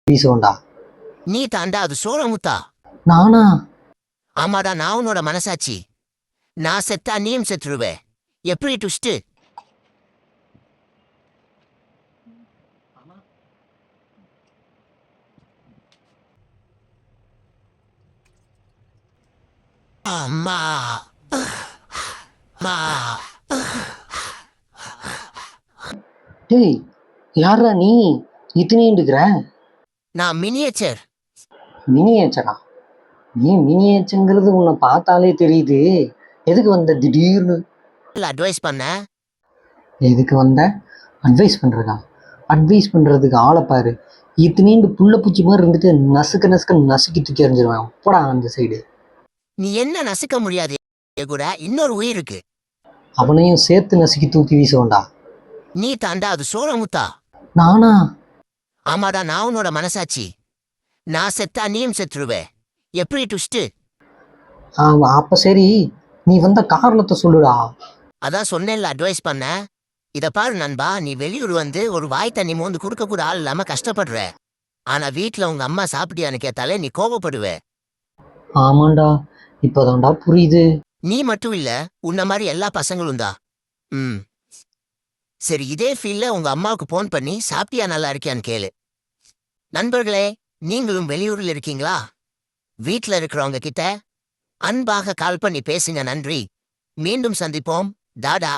வீசுவோண்டா. நீ தாண்டா அது சோழமுத்தா. நானா? ஆமாடா, நான் உன்னோட மனசாட்சி. நான் செத்தா நீயும் செத்துருவே. எப்படி ட்விஸ்ட்? அம்மா மா டேய், யாரா நீ இத்தனைண்டுக்கிற? நான் மினியேச்சர். மினியேச்சரா? நீ மினியேச்சருங்கிறது உன்னை பார்த்தாலே தெரியுது. எதுக்கு வந்த திடீர்னு? அட்வைஸ் பண்ண. எதுக்கு வந்த? அட்வைஸ் பண்ணுறதா? அட்வைஸ் பண்ணுறதுக்கு ஆளை பாரு. இத்தனைண்டு புள்ள பூச்சி மாதிரி இருந்துட்டு நசுக்க நசுக்க நசுக்கி தூக்கி எறிஞ்சிருவேன். போடா அந்த சைடு. நீ என்ன நசுக்க முடியாது கூட இன்னொரு உயிர் இருக்கு. அவனையும் சேர்த்து நசுக்கி தூக்கி வீசுவோண்டா. நீ தாண்டா அது சோழமுத்தா. நானா? ஆமாடா, நான் உன்னோட மனசாட்சி. நான் செத்தா நீயும் செத்துருவே. எப்படி ட்விஸ்ட்? அப்போ சரி, நீ வந்த காரணத்தை சொல்லுடா. அதான் சொன்னேன்ல அட்வைஸ் பண்ண. இத பாரு நண்பா, நீ வெளியூர் வந்து ஒரு வாய் தண்ணி மோந்து கொடுக்க கூட ஆள் இல்லாம கஷ்டப்படுற. ஆனா வீட்டுல உங்க அம்மா சாப்பிட்டியான்னு கேட்டாலே நீ கோபப்படுவ. ஆமாண்டா, இப்போதான்டா புரியுது. நீ மட்டும் இல்ல, உன்ன மாதிரி எல்லா பசங்களும் தான். ம் சரி, இதே ஃபீல்ல உங்க அம்மாவுக்கு போன் பண்ணி சாப்பிட்டியா நல்லா இருக்கியான்னு கேளு. நண்பர்களே, நீங்களும் வெளியூரில் இருக்கீங்களா? வீட்ல இருக்கிறவங்க கிட்ட அன்பாக கால் பண்ணி பேசுங்க. நன்றி. மீண்டும் சந்திப்போம். டாடா.